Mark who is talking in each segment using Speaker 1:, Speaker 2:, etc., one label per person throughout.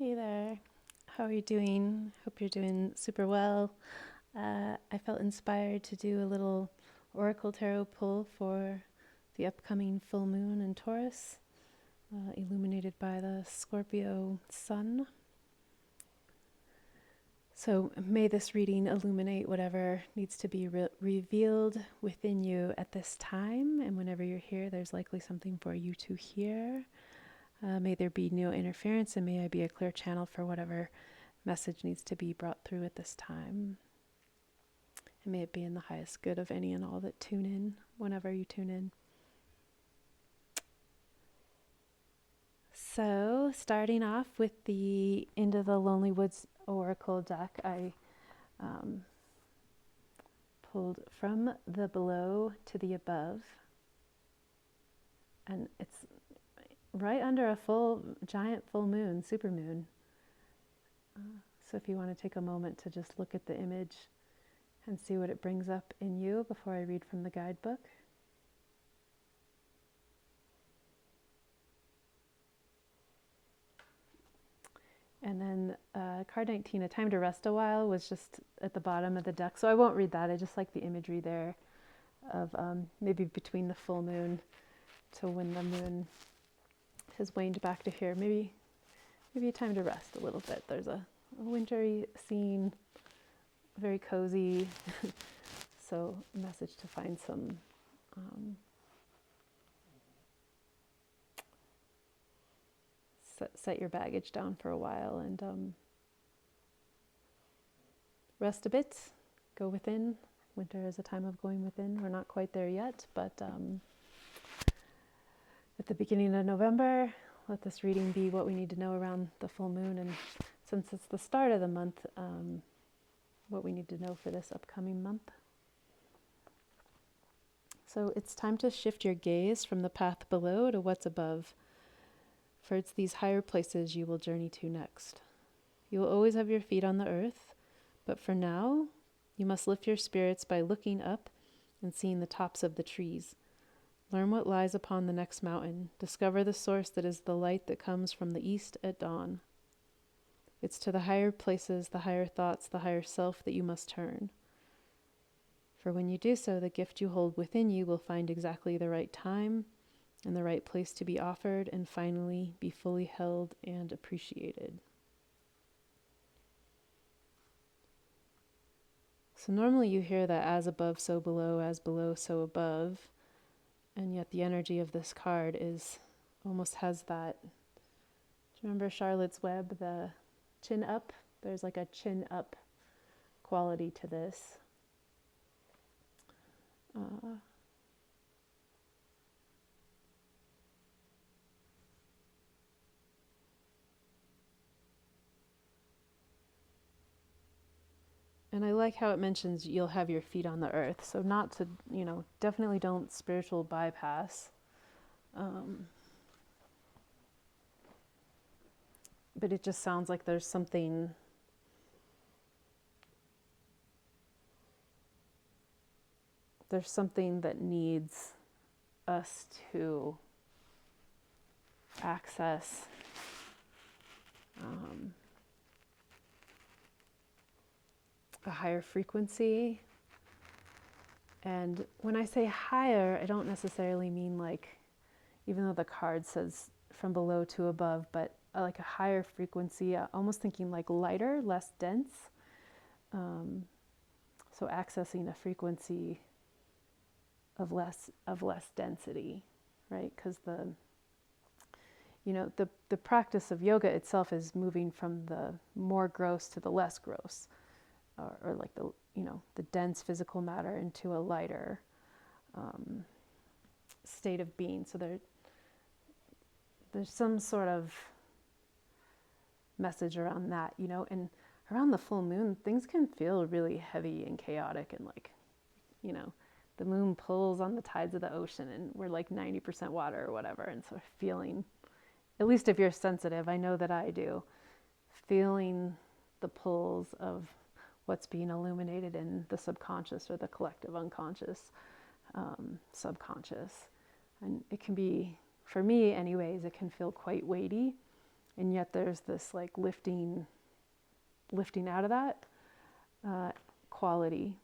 Speaker 1: Hey there. How are you doing? Hope you're doing super well. I felt inspired to do a little Oracle Tarot pull for the upcoming full moon in Taurus, illuminated by the Scorpio sun. So may this reading illuminate whatever needs to be revealed within you at this time. And whenever you're here, there's likely something for you to hear. May there be no interference, and may I be a clear channel for whatever message needs to be brought through at this time. And may it be in the highest good of any and all that tune in whenever you tune in. So, starting off with the Into the Lonely Woods Oracle deck, I pulled from the below to the above. And it's right under a giant full moon, super moon. So if you want to take a moment to just look at the image and see what it brings up in you before I read from the guidebook. And then card 19, A Time to Rest a While, was just at the bottom of the deck. So I won't read that. I just like the imagery there of maybe between the full moon to when the moon has waned back to here. Maybe a time to rest a little bit. There's a wintry scene, very cozy. So a message to find some set your baggage down for a while and rest a bit, go within. Winter is a time of going within. We're not quite there yet, but at the beginning of November, let this reading be what we need to know around the full moon. And since it's the start of the month, what we need to know for this upcoming month. So it's time to shift your gaze from the path below to what's above. For it's these higher places you will journey to next. You will always have your feet on the earth, but for now, you must lift your spirits by looking up and seeing the tops of the trees. Learn what lies upon the next mountain. Discover the source that is the light that comes from the east at dawn. It's to the higher places, the higher thoughts, the higher self that you must turn. For when you do so, the gift you hold within you will find exactly the right time and the right place to be offered, and finally be fully held and appreciated. So normally you hear that as above, so below, as below, so above, and yet the energy of this card is almost has that. Do you remember Charlotte's Web, the chin up? There's like a chin up quality to this. And I like how it mentions you'll have your feet on the earth. So not to, definitely don't spiritual bypass. But it just sounds like there's something that needs us to access a higher frequency. And when I say higher, I don't necessarily mean like, even though the card says from below to above, but like a higher frequency, almost thinking like lighter, less dense. So accessing a frequency of less density, right? Because the practice of yoga itself is moving from the more gross to the less gross, or like the dense physical matter into a lighter state of being. So there's some sort of message around that, and around the full moon, things can feel really heavy and chaotic, and like, the moon pulls on the tides of the ocean and we're like 90% water or whatever. And so feeling, at least if you're sensitive, I know that I do, feeling the pulls of what's being illuminated in the subconscious or the collective unconscious, subconscious. And it can be, for me anyways, it can feel quite weighty. And yet there's this like lifting out of that quality.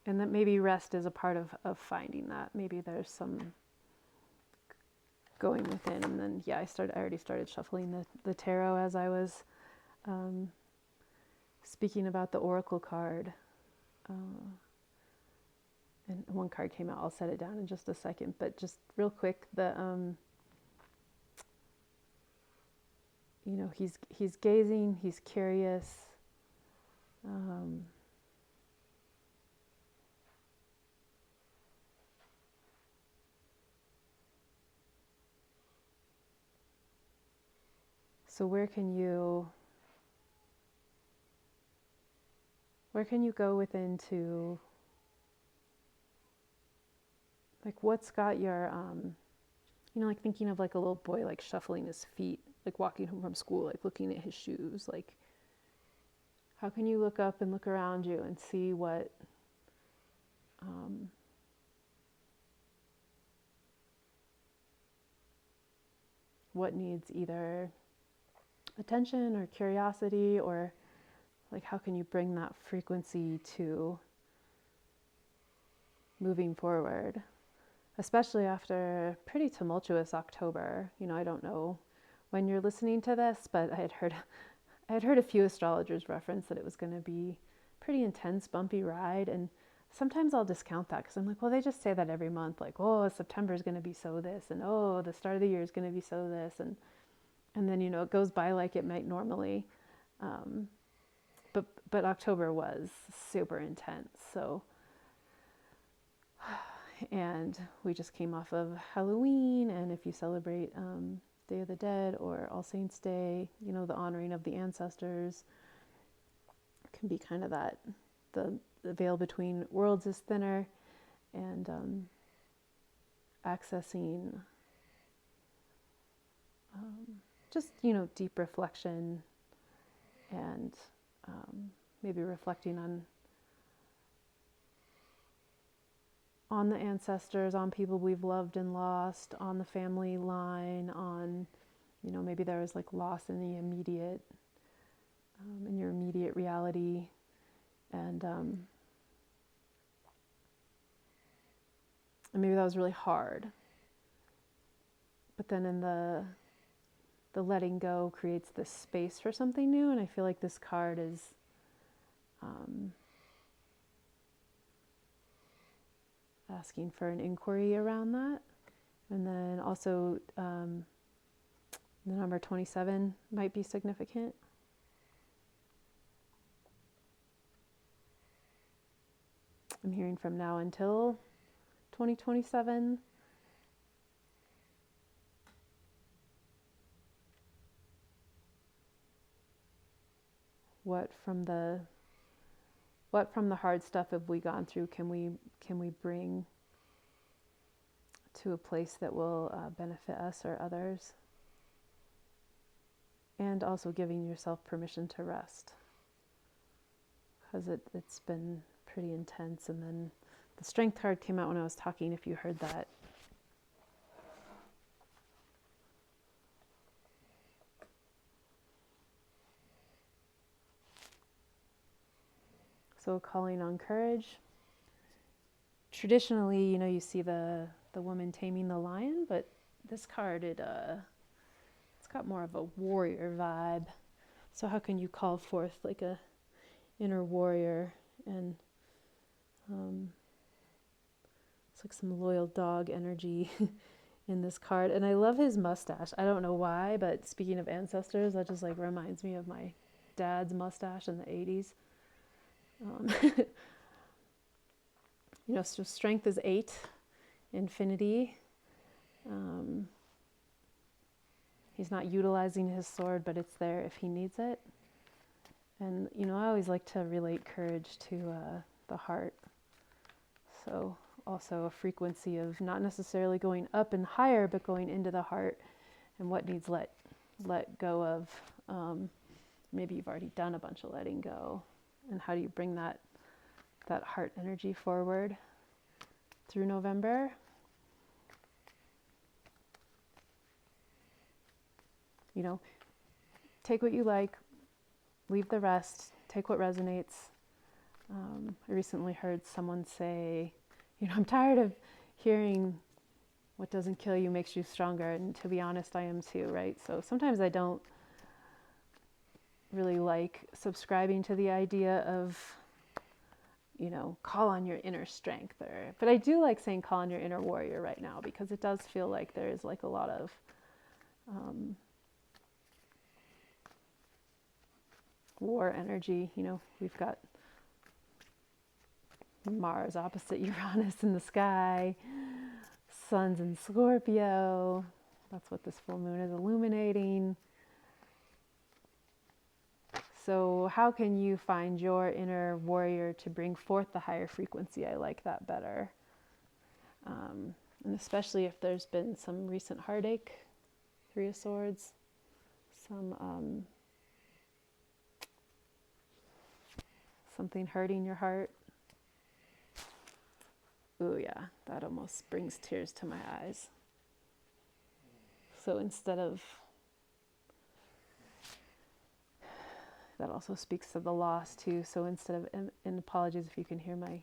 Speaker 1: And that maybe rest is a part of finding that. Maybe there's some going within. And then, yeah, I already started shuffling the tarot as I was speaking about the oracle card. And one card came out. I'll set it down in just a second. But just real quick, he's gazing, he's curious. So where can you go within to, like, what's got your, like thinking of like a little boy, like shuffling his feet, like walking home from school, like looking at his shoes, like, how can you look up and look around you and see what, what needs either attention or curiosity, or like how can you bring that frequency to moving forward, especially after a pretty tumultuous October. I don't know when you're listening to this, but I had heard a few astrologers reference that it was going to be pretty intense, bumpy ride, and sometimes I'll discount that because I'm like, well, they just say that every month, like, oh, September is going to be so this, and oh, the start of the year is going to be so this, and then it goes by like it might normally, but October was super intense. So, and we just came off of Halloween, and if you celebrate Day of the Dead or All Saints Day, the honoring of the ancestors can be kind of that the veil between worlds is thinner, and accessing just deep reflection, and maybe reflecting on the ancestors, on people we've loved and lost, on the family line, on maybe there was like loss in the immediate in your immediate reality, and maybe that was really hard, but then in the letting go creates this space for something new. And I feel like this card is asking for an inquiry around that. And then also the number 27 might be significant. I'm hearing from now until 2027. What from the hard stuff have we gone through can we bring to a place that will benefit us or others? And also giving yourself permission to rest, because it's been pretty intense. And then the strength card came out when I was talking, if you heard that. So calling on courage. Traditionally, you see the woman taming the lion, but this card, it's got more of a warrior vibe. So how can you call forth like a inner warrior? And it's like some loyal dog energy in this card. And I love his mustache. I don't know why, but speaking of ancestors, that just like reminds me of my dad's mustache in the 80s. So strength is 8, infinity. He's not utilizing his sword, but it's there if he needs it. And, I always like to relate courage to the heart. So also a frequency of not necessarily going up and higher, but going into the heart and what needs let go of maybe you've already done a bunch of letting go. And how do you bring that heart energy forward through November? You know, take what you like, leave the rest, take what resonates. I recently heard someone say, I'm tired of hearing what doesn't kill you makes you stronger. And to be honest, I am too, right? So sometimes I don't really like subscribing to the idea of, call on your inner strength. But I do like saying call on your inner warrior right now, because it does feel like there is like a lot of war energy. We've got Mars opposite Uranus in the sky, Sun's in Scorpio. That's what this full moon is illuminating. So how can you find your inner warrior to bring forth the higher frequency? I like that better. And especially if there's been some recent heartache, Three of Swords, something hurting your heart. Ooh, yeah, that almost brings tears to my eyes. So instead of, that also speaks to the loss too. So instead of, and apologies if you can hear my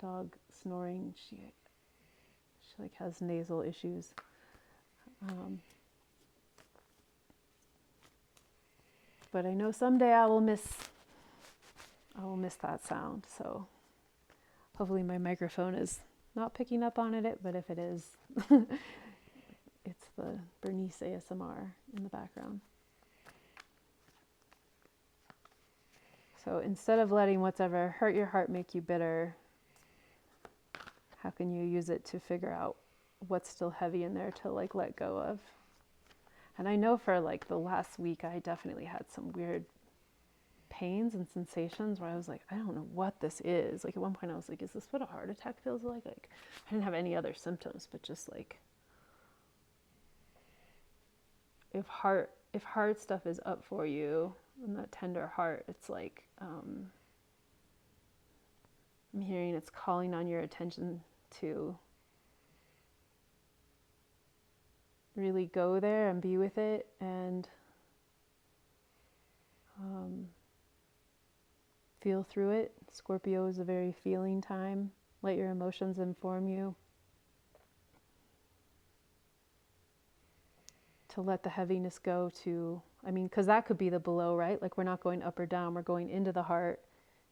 Speaker 1: dog snoring, she like has nasal issues. But I know someday I will miss that sound. So hopefully my microphone is not picking up on it, but if it is, it's the Bernice ASMR in the background. So instead of letting what's ever hurt your heart make you bitter, how can you use it to figure out what's still heavy in there to like let go of? And I know for like the last week, I definitely had some weird pains and sensations where I was like, I don't know what this is. Like at one point I was like, is this what a heart attack feels like? Like I didn't have any other symptoms, but just like, if heart stuff is up for you and that tender heart, it's like, I'm hearing it's calling on your attention to really go there and be with it, and feel through it. Scorpio is a very feeling time. Let your emotions inform you. To let the heaviness go to, because that could be the below, right? Like we're not going up or down, we're going into the heart.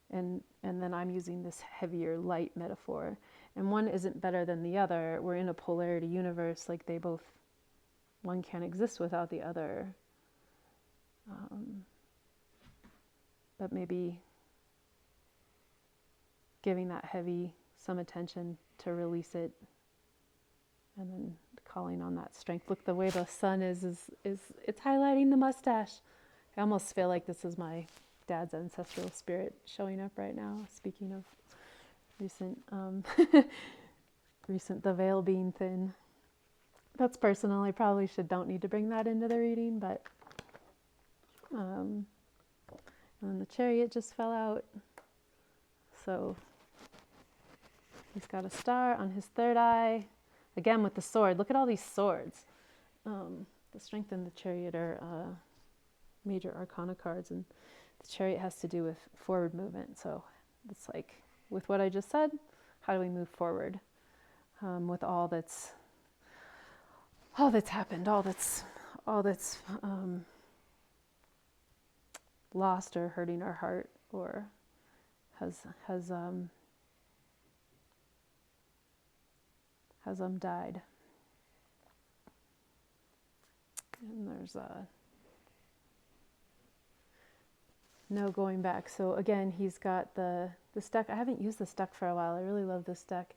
Speaker 1: And then I'm using this heavier light metaphor. And one isn't better than the other. We're in a polarity universe, like they both, one can't exist without the other. But maybe giving that heavy some attention to release it, and then calling on that strength. Look, the way the sun is it's highlighting the mustache. I almost feel like this is my dad's ancestral spirit showing up right now. Speaking of recent the veil being thin. That's personal. I probably don't need to bring that into the reading, but and then the Chariot just fell out. So he's got a star on his third eye. Again with the sword. Look at all these swords. The Strength and the Chariot are major arcana cards, and the Chariot has to do with forward movement. So it's like, with what I just said, how do we move forward with all that's happened, all that's lost or hurting our heart, or has died. And there's no going back. So again, he's got this deck. I haven't used this deck for a while. I really love this deck.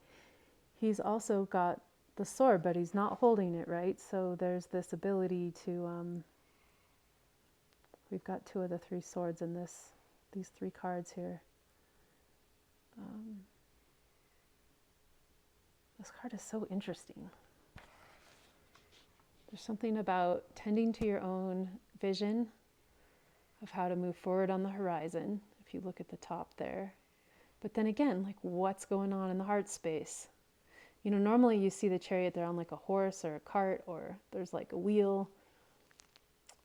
Speaker 1: He's also got the sword, but he's not holding it, right? So there's this ability to, we've got two of the three swords in these three cards here. This card is so interesting. There's something about tending to your own vision of how to move forward on the horizon, if you look at the top there. But then again, like what's going on in the heart space? You know, normally you see the chariot, they're on like a horse or a cart, or there's like a wheel,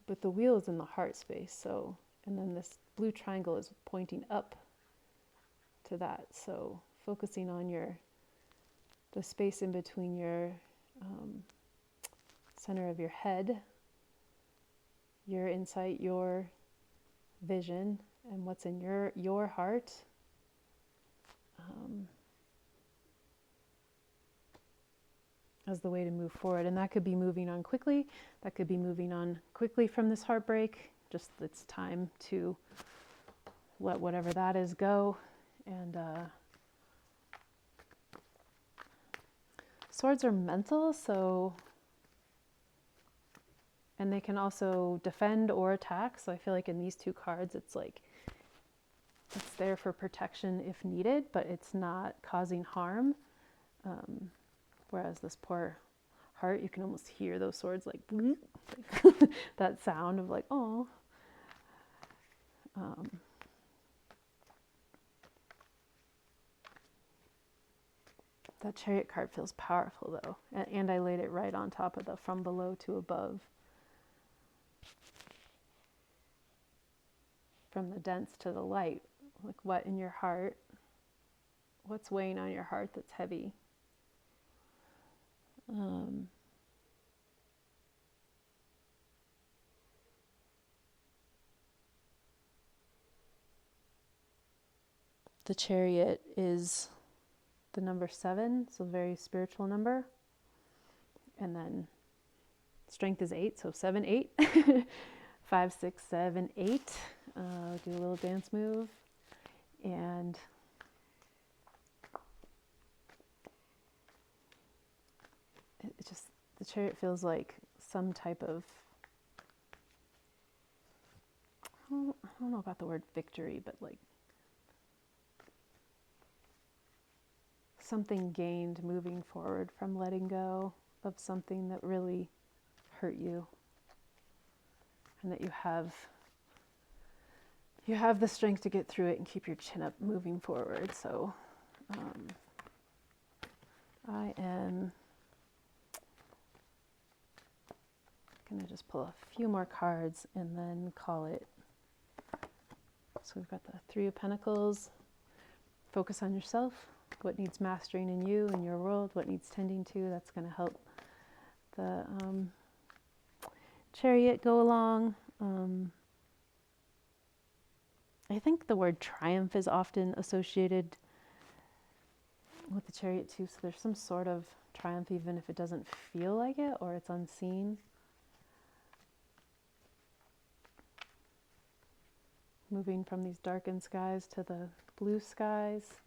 Speaker 1: but the wheel is in the heart space. So, and then this blue triangle is pointing up to that. So focusing on the space in between your center of your head, your insight, your vision, and what's in your heart. As the way to move forward. And that could be moving on quickly. That could be moving on quickly from this heartbreak. Just it's time to let whatever that is go. And swords are mental, so, and they can also defend or attack. So I feel like in these two cards, it's like, it's there for protection if needed, but it's not causing harm. Whereas this poor heart, you can almost hear those swords like, bleep, like that sound of like, oh. That chariot card feels powerful though. And I laid it right on top of the from below to above. From the dense to the light. Like what in your heart? What's weighing on your heart that's heavy? The chariot is the number 7, so a very spiritual number. And then strength is 8, so 7, 8. 5, 6, 7, 8. Do a little dance move. And it just, the chariot feels like some type of, I don't know about the word victory, but like something gained moving forward from letting go of something that really hurt you, and that you have the strength to get through it and keep your chin up moving forward. So I am going to just pull a few more cards and then call it. So we've got the 3 of Pentacles. Focus on yourself. What needs mastering in you, in your world, what needs tending to. That's going to help the chariot go along. I think the word triumph is often associated with the chariot too. So there's some sort of triumph, even if it doesn't feel like it or it's unseen. Moving from these darkened skies to the blue skies.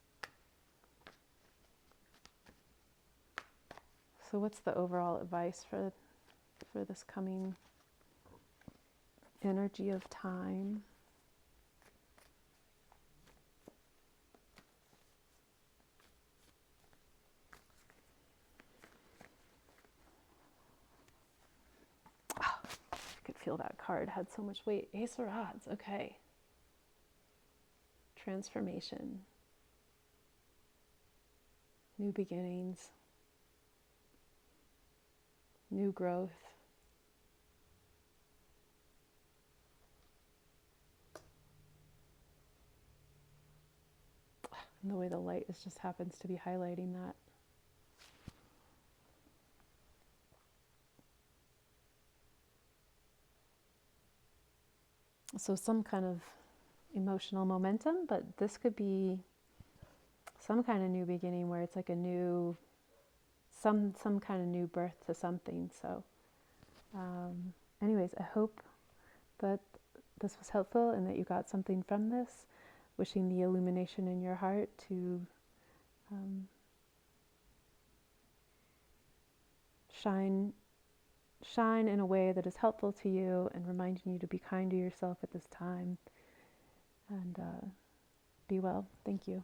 Speaker 1: So what's the overall advice for this coming energy of time? Oh, I could feel that card had so much weight. Ace of Rods, okay. Transformation. New beginnings. New growth. And the way the light just happens to be highlighting that. So some kind of emotional momentum, but this could be some kind of new beginning where it's like a new, some kind of new birth to something. So anyways, I hope that this was helpful and that you got something from this. Wishing the illumination in your heart to shine in a way that is helpful to you and reminding you to be kind to yourself at this time. And be well. Thank you.